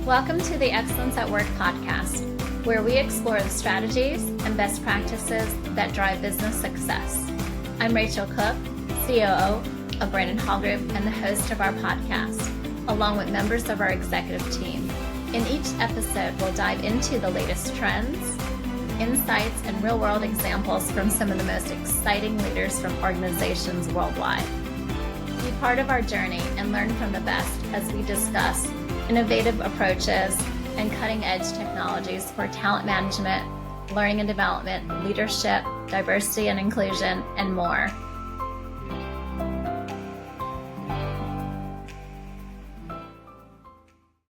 Welcome to the Excellence at Work podcast, where we explore the strategies and best practices that drive business success. I'm Rachel Cook, COO of Brandon Hall Group and the host of our podcast, along with members of our executive team. In each episode, we'll dive into the latest trends, insights, and real-world examples from some of the most exciting leaders from organizations worldwide. Be part of our journey and learn from the best as we discuss innovative approaches and cutting-edge technologies for talent management, learning and development, leadership, diversity and inclusion, and more.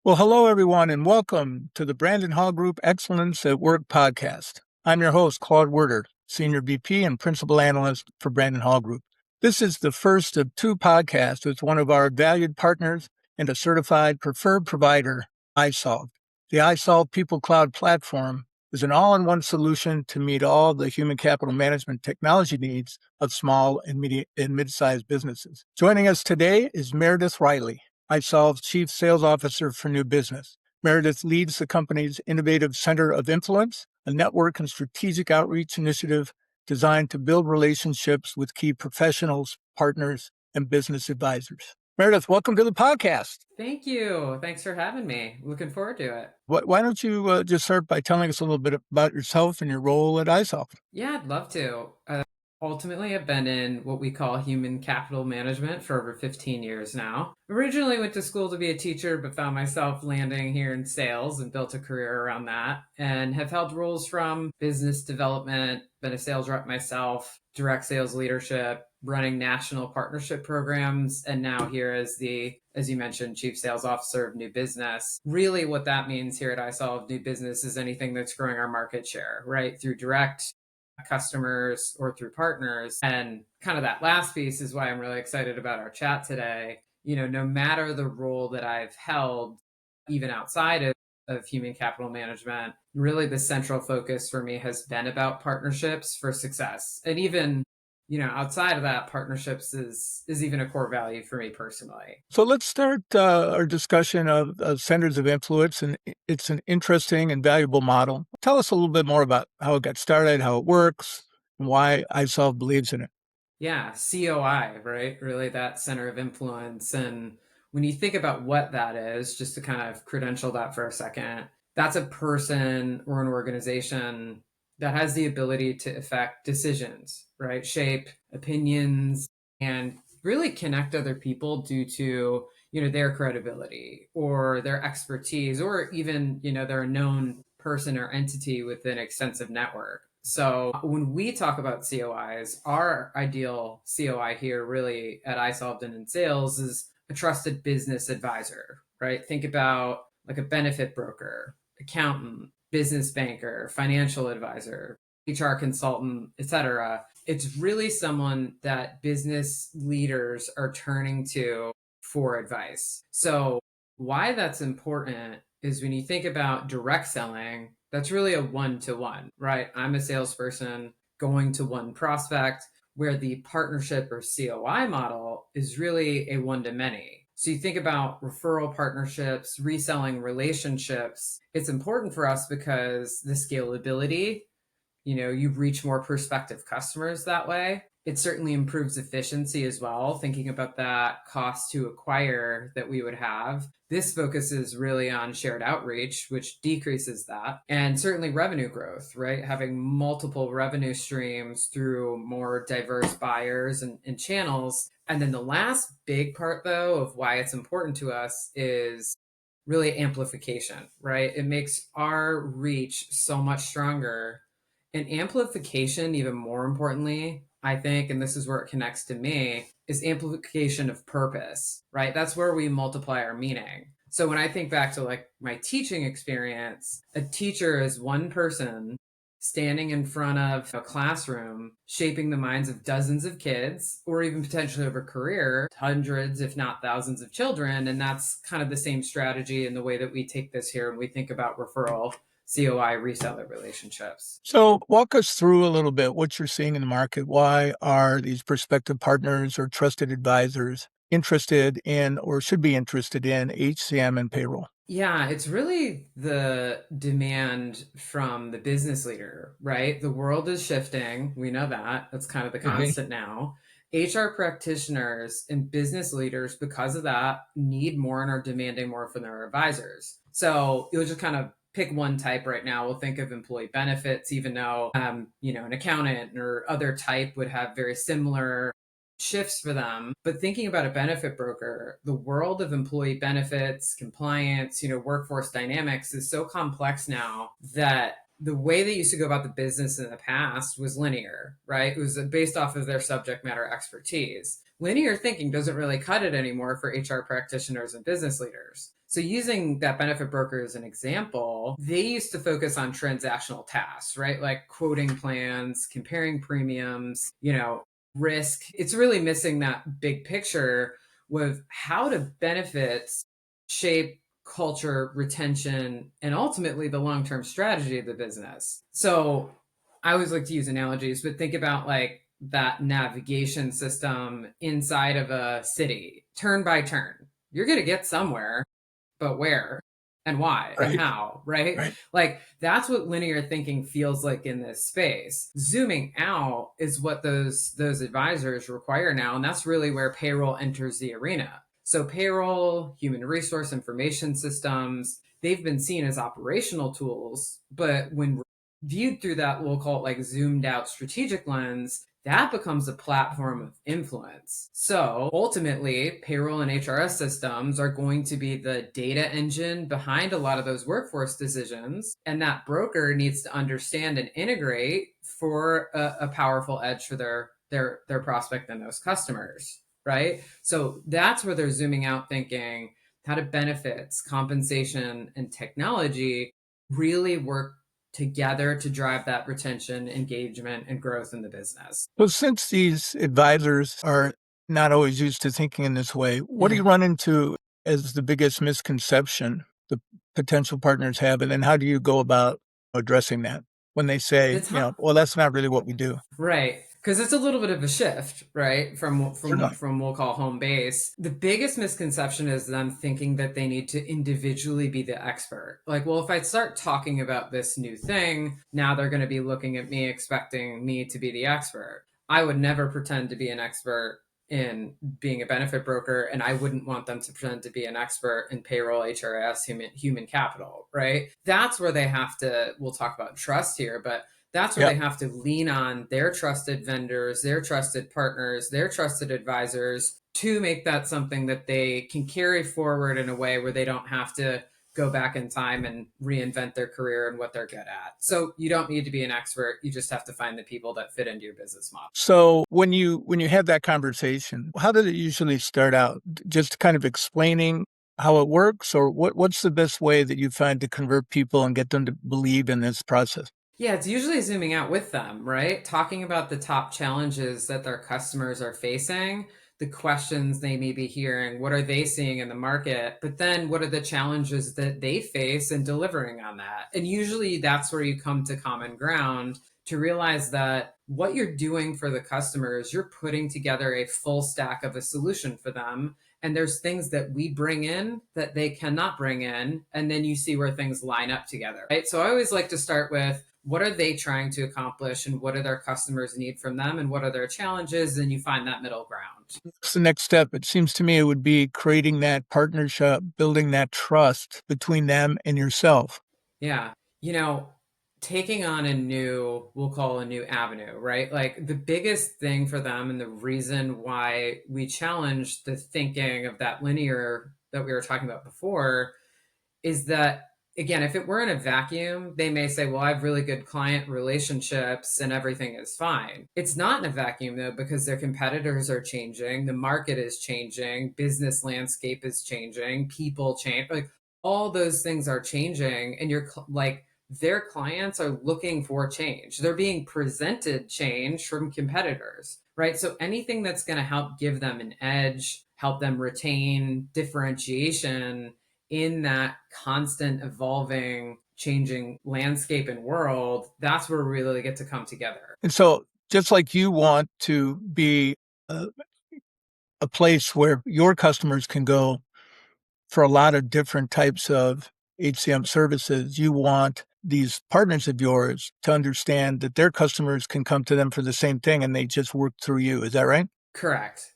Well, hello, everyone, and welcome to the Brandon Hall Group Excellence at Work podcast. I'm your host, Claude Werder, Senior VP and Principal Analyst for Brandon Hall Group. This is the first of two podcasts with one of our valued partners and a certified preferred provider, iSolved. The iSolved People Cloud platform is an all-in-one solution to meet all the human capital management technology needs of small and mid-sized businesses. Joining us today is Meredith Riley, iSolved's Chief Sales Officer for New Business. Meredith leads the company's Innovative Center of Influence, a network and strategic outreach initiative designed to build relationships with key professionals, partners, and business advisors. Meredith, welcome to the podcast. Thank you. Thanks for having me. Looking forward to it. Why don't you just start by telling us a little bit about yourself and your role at iSolved? Yeah, I'd love to. Ultimately, I've been in what we call human capital management for over 15 years now. Originally went to school to be a teacher, but found myself landing here in sales and built a career around that, and have held roles from business development, been a sales rep myself, direct sales leadership, running national partnership programs, and now here as you mentioned, Chief Sales Officer of New Business. Really what that means here at iSolved New Business is anything that's growing our market share, right? Through direct customers or through partners. And kind of that last piece is why I'm really excited about our chat today. You know, no matter the role that I've held, even outside of human capital management, really the central focus for me has been about partnerships for success. And even, you know, outside of that, partnerships is even a core value for me personally. So let's start our discussion of centers of influence, and it's an interesting and valuable model. Tell us a little bit more about how it got started, how it works, and why iSolved believes in it. Yeah, COI, right? Really that center of influence. And when you think about what that is, just to kind of credential that for a second, that's a person or an organization that has the ability to affect decisions, right? Shape opinions and really connect other people due to, you know, their credibility or their expertise, or even, you know, they're a known person or entity with an extensive network. So when we talk about COIs, our ideal COI here really at iSolved and in sales is a trusted business advisor, right? Think about like a benefit broker, accountant, business banker, financial advisor, HR consultant, etc. It's really someone that business leaders are turning to for advice. So why that's important is when you think about direct selling, that's really a one-to-one, right? I'm a salesperson going to one prospect, where the partnership or COI model is really a one-to-many. So you think about referral partnerships, reselling relationships. It's important for us because the scalability, you know, you reach more prospective customers that way. It certainly improves efficiency as well, thinking about that cost to acquire that we would have. This focuses really on shared outreach, which decreases that, and certainly revenue growth, right? Having multiple revenue streams through more diverse buyers and channels. And then the last big part, though, of why it's important to us is really amplification, right? It makes our reach so much stronger. And amplification, even more importantly, I think, and this is where it connects to me, is amplification of purpose, right? That's where we multiply our meaning. So when I think back to like my teaching experience, a teacher is one person standing in front of a classroom, shaping the minds of dozens of kids, or even potentially over a career, hundreds, if not thousands of children. And that's kind of the same strategy in the way that we take this here when we think about referral COI reseller relationships. So walk us through a little bit what you're seeing in the market. Why are these prospective partners or trusted advisors interested in or should be interested in HCM and payroll? Yeah, it's really the demand from the business leader, right? The world is shifting. We know that. That's kind of the Right. constant now. HR practitioners and business leaders, because of that, need more and are demanding more from their advisors. So you'll just kind of pick one type right now. We'll think of employee benefits, even though, an accountant or other type would have very similar shifts for them. But thinking about a benefit broker, the world of employee benefits, compliance, workforce dynamics is so complex now that the way they used to go about the business in the past was linear, right? It was based off of their subject matter expertise. Linear thinking doesn't really cut it anymore for HR practitioners and business leaders. So, using that benefit broker as an example, they used to focus on transactional tasks, right? Like quoting plans, comparing premiums, risk. It's really missing that big picture with how do benefits shape culture, retention, and ultimately the long term strategy of the business. So I always like to use analogies, but think about like that navigation system inside of a city, turn by turn. You're going to get somewhere, but where and why and Right. how, right? Right. Like that's what linear thinking feels like in this space. Zooming out is what those advisors require now, and that's really where payroll enters the arena. So payroll, human resource information systems, they've been seen as operational tools, but when viewed through that, we'll call it like zoomed out strategic lens, that becomes a platform of influence. So ultimately, payroll and HRS systems are going to be the data engine behind a lot of those workforce decisions. And that broker needs to understand and integrate for a powerful edge for their prospect and those customers. Right. So that's where they're zooming out thinking how do benefits, compensation, and technology really work together to drive that retention, engagement, and growth in the business. So since these advisors are not always used to thinking in this way, what do Yeah. you run into as the biggest misconception the potential partners have? And then how do you go about addressing that when they say, The top well, that's not really what we do? Right. Because it's a little bit of a shift, right? From Certainly. we'll call home base. The biggest misconception is them thinking that they need to individually be the expert. Like, well, if I start talking about this new thing, now they're going to be looking at me expecting me to be the expert. I would never pretend to be an expert in being a benefit broker, and I wouldn't want them to pretend to be an expert in payroll, HRS, human capital, right? That's where they have to, we'll talk about trust here, but that's where Yeah. they have to lean on their trusted vendors, their trusted partners, their trusted advisors to make that something that they can carry forward in a way where they don't have to go back in time and reinvent their career and what they're good at. So you don't need to be an expert. You just have to find the people that fit into your business model. So when you have that conversation, how did it usually start out? Just kind of explaining how it works, or what's the best way that you find to convert people and get them to believe in this process? Yeah, it's usually zooming out with them, right? Talking about the top challenges that their customers are facing, the questions they may be hearing, what are they seeing in the market, but then what are the challenges that they face in delivering on that? And usually that's where you come to common ground to realize that what you're doing for the customers, you're putting together a full stack of a solution for them. And there's things that we bring in that they cannot bring in. And then you see where things line up together, right? So I always like to start with, what are they trying to accomplish and what do their customers need from them and what are their challenges, and you find that middle ground. What's the next step? It seems to me it would be creating that partnership, building that trust between them and yourself. Yeah, you know taking on a new, we'll call a new avenue, right? Like the biggest thing for them and the reason why we challenge the thinking of that linear that we were talking about before is that, again, if it were in a vacuum, they may say, well, I have really good client relationships and everything is fine. It's not in a vacuum though, because their competitors are changing, the market is changing, business landscape is changing, people change, like all those things are changing, and you're like, their clients are looking for change, they're being presented change from competitors, right? So anything that's going to help give them an edge, help them retain differentiation in that constant evolving changing landscape and world, that's where we really get to come together. And so, just like you want to be a, a place where your customers can go for a lot of different types of HCM services, you want these partners of yours to understand that their customers can come to them for the same thing and they just work through you. Is that right? Correct.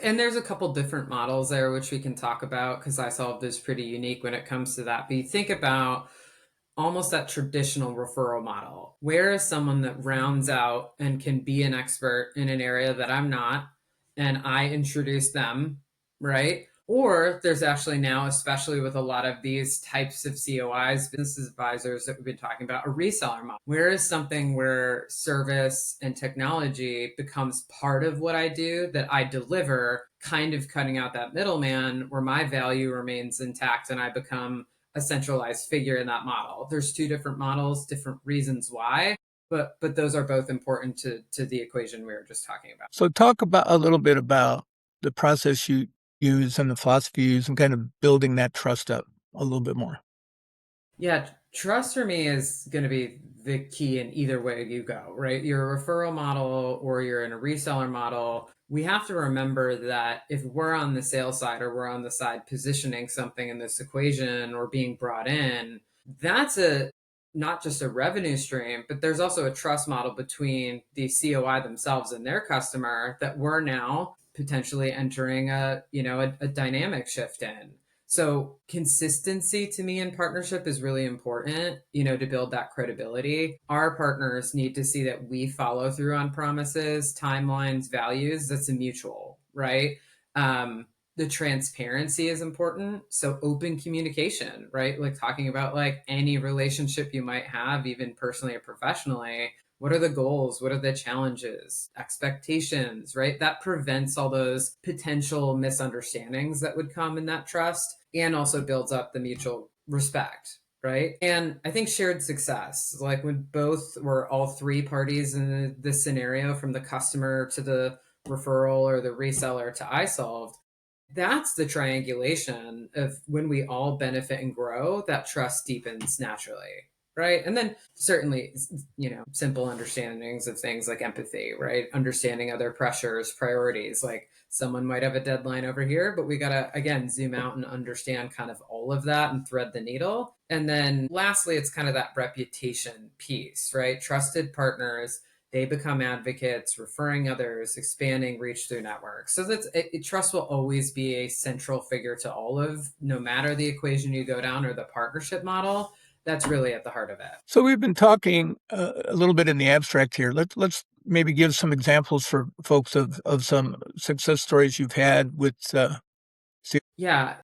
And there's a couple different models there, which we can talk about because iSolved is pretty unique when it comes to that. But you think about almost that traditional referral model. Where is someone that rounds out and can be an expert in an area that I'm not, and I introduce them, right? Or there's actually now, especially with a lot of these types of COIs, business advisors that we've been talking about, a reseller model. Where is something where service and technology becomes part of what I do that I deliver, kind of cutting out that middleman where my value remains intact and I become a centralized figure in that model. There's two different models, different reasons why, but those are both important to the equation we were just talking about. So talk about a little bit about the process you use and the philosophy you use and kind of building that trust up a little bit more. Yeah, trust for me is going to be the key in either way you go, right? You're a referral model or you're in a reseller model. We have to remember that if we're on the sales side or we're on the side positioning something in this equation or being brought in, that's not just a revenue stream, but there's also a trust model between the COI themselves and their customer that we're now potentially entering a dynamic shift in. So consistency to me in partnership is really important, to build that credibility. Our partners need to see that we follow through on promises, timelines, values. That's a mutual, right? The transparency is important. So open communication, right? Like talking about like any relationship you might have, even personally or professionally. What are the goals? What are the challenges, expectations, right? That prevents all those potential misunderstandings that would come in that trust and also builds up the mutual respect, right? And I think shared success, like when all three parties in this scenario, from the customer to the referral or the reseller to iSolved, that's the triangulation of when we all benefit and grow, that trust deepens naturally. Right. And then certainly, simple understandings of things like empathy, right? Understanding other pressures, priorities, like someone might have a deadline over here, but we got to, again, zoom out and understand kind of all of that and thread the needle. And then lastly, it's kind of that reputation piece, right? Trusted partners, they become advocates, referring others, expanding reach through networks. So trust will always be a central figure to all of, no matter the equation you go down or the partnership model. That's really at the heart of it. So we've been talking a little bit in the abstract here. Let's maybe give some examples for folks of some success stories you've had with. Yeah,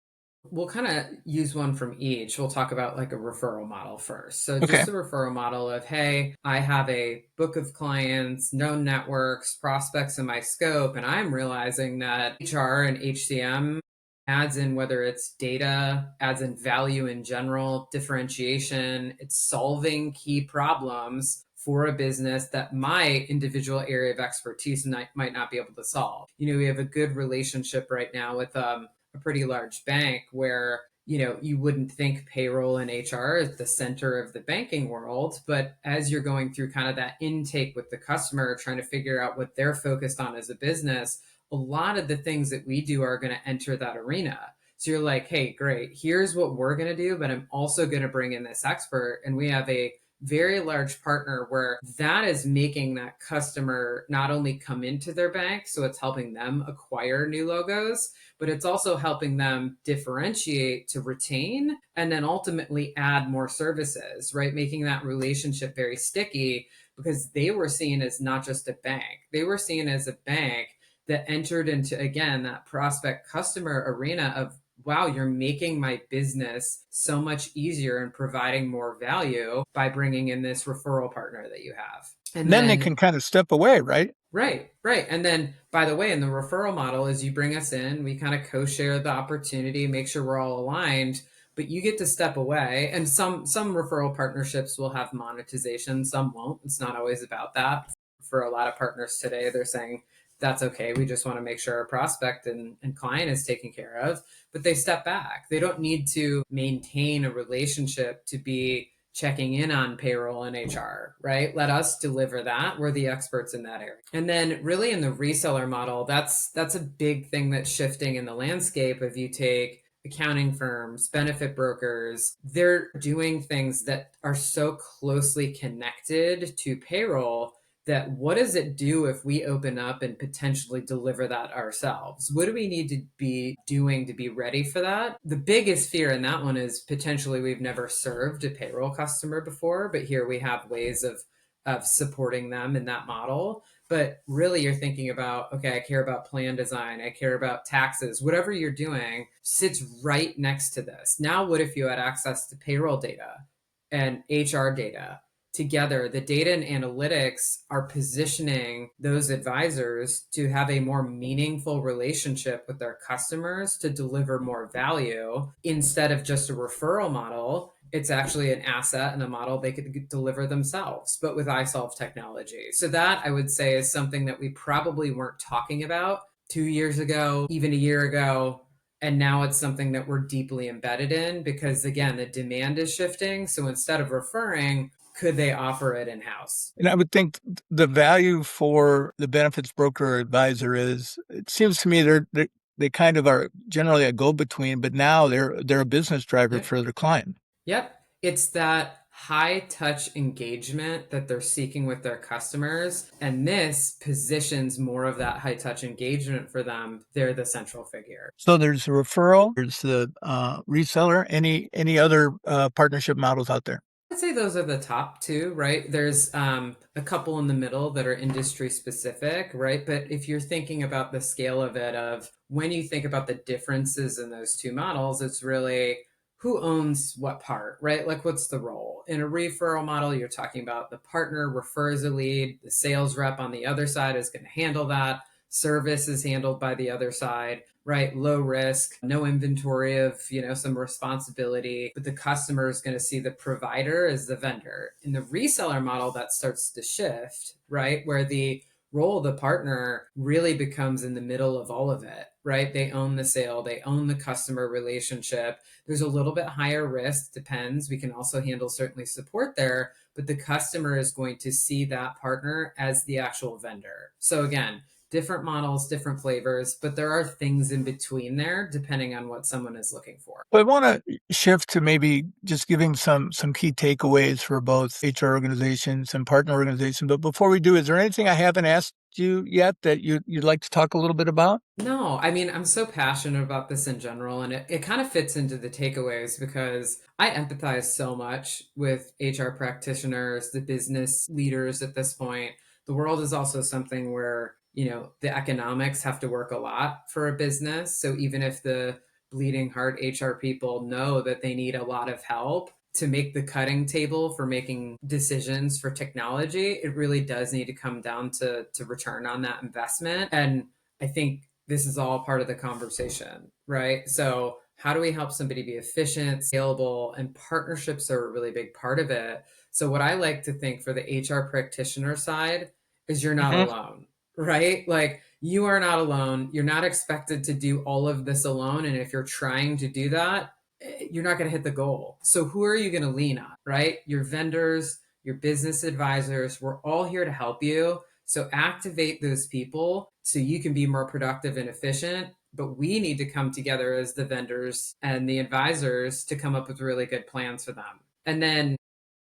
we'll kind of use one from each. We'll talk about like a referral model first. So Okay. just a referral model of, hey, I have a book of clients, known networks, prospects in my scope, and I'm realizing that HR and HCM adds in, whether it's data, adds in value in general, differentiation, it's solving key problems for a business that my individual area of expertise might not be able to solve. We have a good relationship right now with a pretty large bank where you wouldn't think payroll and HR is the center of the banking world, but as you're going through kind of that intake with the customer, trying to figure out what they're focused on as a business, a lot of the things that we do are going to enter that arena. So you're like, hey, great, here's what we're going to do, but I'm also going to bring in this expert. And we have a very large partner where that is making that customer not only come into their bank, so it's helping them acquire new logos, but it's also helping them differentiate to retain and then ultimately add more services, right? Making that relationship very sticky because they were seen as not just a bank. They were seen as a bank that entered into, again, that prospect customer arena of, wow, you're making my business so much easier and providing more value by bringing in this referral partner that you have. And then they can kind of step away, right? Right. And then, by the way, in the referral model, as you bring us in, we kind of co-share the opportunity, make sure we're all aligned, but you get to step away. And some referral partnerships will have monetization, some won't. It's not always about that. For a lot of partners today, they're saying, that's okay. We just want to make sure our prospect and client is taken care of, but they step back. They don't need to maintain a relationship to be checking in on payroll and HR, right? Let us deliver that. We're the experts in that area. And then really in the reseller model, that's a big thing that's shifting in the landscape. If you take accounting firms, benefit brokers, they're doing things that are so closely connected to payroll that what does it do if we open up and potentially deliver that ourselves? What do we need to be doing to be ready for that? The biggest fear in that one is potentially we've never served a payroll customer before, but here we have ways of supporting them in that model. But really, you're thinking about, okay, I care about plan design, I care about taxes, whatever you're doing sits right next to this. Now, what if you had access to payroll data and HR data? Together, the data and analytics are positioning those advisors to have a more meaningful relationship with their customers to deliver more value instead of just a referral model. It's actually an asset and a model they could deliver themselves, but with iSolve technology. So that I would say is something that we probably weren't talking about 2 years ago, even a year ago. And now it's something that we're deeply embedded in because, again, the demand is shifting. So instead of referring, could they offer it in-house? And I would think the value for the benefits broker or advisor is, it seems to me they kind of are generally a go-between, but now they're a business driver Yep. for their client. Yep. It's that high touch engagement that they're seeking with their customers. And this positions more of that high touch engagement for them. They're the central figure. So there's a referral, there's the reseller, any other partnership models out there? I'd say those are the top two, right? There's a couple in the middle that are industry specific, right? But if you're thinking about the scale of it, of when you think about the differences in those two models, it's really who owns what part, right? Like what's the role? In a referral model, you're talking about the partner refers a lead, the sales rep on the other side is going to handle that. Service is handled by the other side, right? Low risk, no inventory of, some responsibility, but the customer is going to see the provider as the vendor. In the reseller model, that starts to shift, right? Where the role of the partner really becomes in the middle of all of it, right? They own the sale, they own the customer relationship. There's a little bit higher risk, depends. We can also handle certainly support there, but the customer is going to see that partner as the actual vendor. So again, different models, different flavors, but there are things in between there depending on what someone is looking for. Well, I want to shift to maybe just giving some key takeaways for both HR organizations and partner organizations. But before we do, is there anything I haven't asked you yet that you'd like to talk a little bit about? No, I mean, I'm so passionate about this in general, and it kind of fits into the takeaways because I empathize so much with HR practitioners, the business leaders at this point. The world is also something where, the economics have to work a lot for a business. So even if the bleeding heart HR people know that they need a lot of help to make the cutting table for making decisions for technology, it really does need to come down to return on that investment. And I think this is all part of the conversation, right? So how do we help somebody be efficient, scalable, and partnerships are a really big part of it. So what I like to think for the HR practitioner side is you're not alone, right? Like you are not alone. You're not expected to do all of this alone. And if you're trying to do that, you're not going to hit the goal. So who are you going to lean on, right? Your vendors, your business advisors, we're all here to help you. So activate those people so you can be more productive and efficient. But we need to come together as the vendors and the advisors to come up with really good plans for them. And then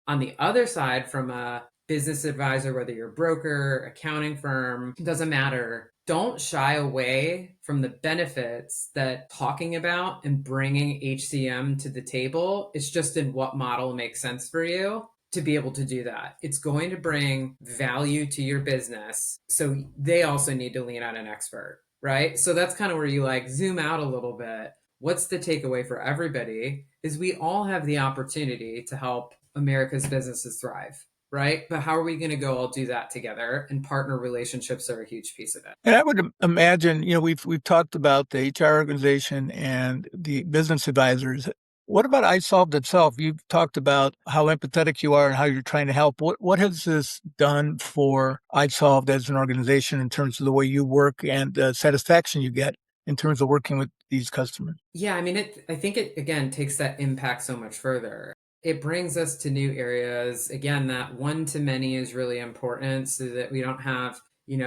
on the other side, from a business advisor, whether you're a broker, accounting firm, it doesn't matter. Don't shy away from the benefits that talking about and bringing HCM to the table. It's just in what model makes sense for you to be able to do that. It's going to bring value to your business. So they also need to lean on an expert, right? So that's kind of where you zoom out a little bit. What's the takeaway for everybody is we all have the opportunity to help America's businesses thrive, right? But how are we going to go all do that together? And partner relationships are a huge piece of it. And I would imagine, we've talked about the HR organization and the business advisors. What about iSolved itself? You've talked about how empathetic you are and how you're trying to help. What has this done for iSolved as an organization in terms of the way you work and the satisfaction you get in terms of working with these customers? Yeah, I mean, I think it, again, takes that impact so much further. It brings us to new areas. Again, that one to many is really important so that we don't have,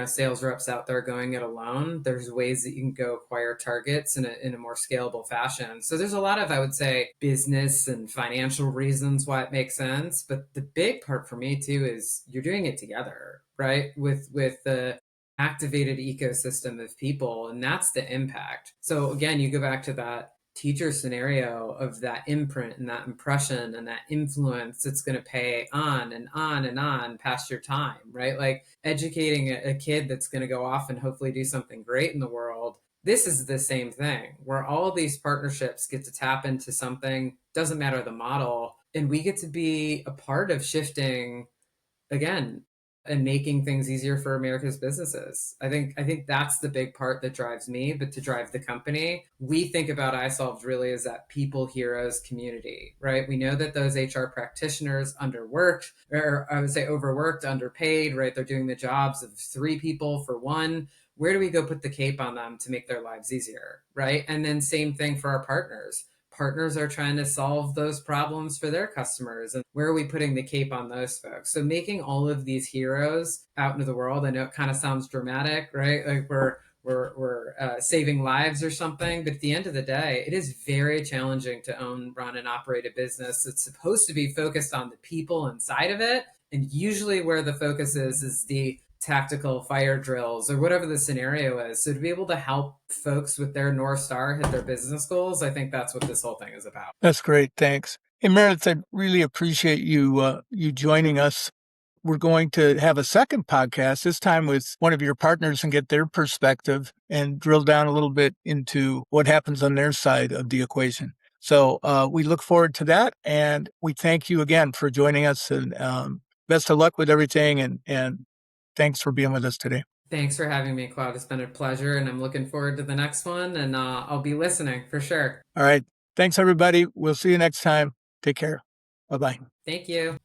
sales reps out there going it alone. There's ways that you can go acquire targets in a more scalable fashion. So there's a lot of, I would say, business and financial reasons why it makes sense. But the big part for me too is you're doing it together, right? With the activated ecosystem of people, and that's the impact. So again, you go back to that teacher scenario of that imprint and that impression and that influence that's going to pay on and on and on past your time, right? Like educating a kid that's going to go off and hopefully do something great in the world. This is the same thing where all of these partnerships get to tap into something, doesn't matter the model, and we get to be a part of shifting again and making things easier for America's businesses. I think that's the big part that drives me, but to drive the company, we think about iSolved's really as that people heroes community, right? We know that those HR practitioners underworked, or I would say overworked, underpaid, right? They're doing the jobs of 3 people for one. Where do we go put the cape on them to make their lives easier, right? And then same thing for our partners. Partners are trying to solve those problems for their customers, and where are we putting the cape on those folks? So making all of these heroes out into the world, I know it kind of sounds dramatic, right? Like we're saving lives or something, but at the end of the day, it is very challenging to own, run, and operate a business that's supposed to be focused on the people inside of it, and usually where the focus is the tactical fire drills or whatever the scenario is. So to be able to help folks with their North Star hit their business goals, I think that's what this whole thing is about. That's great. Thanks. Hey, Meredith, I really appreciate you joining us. We're going to have a second podcast, this time with one of your partners, and get their perspective and drill down a little bit into what happens on their side of the equation. So we look forward to that, and we thank you again for joining us, and best of luck with everything, and thanks for being with us today. Thanks for having me, Claude. It's been a pleasure, and I'm looking forward to the next one, and I'll be listening for sure. All right. Thanks, everybody. We'll see you next time. Take care. Bye-bye. Thank you.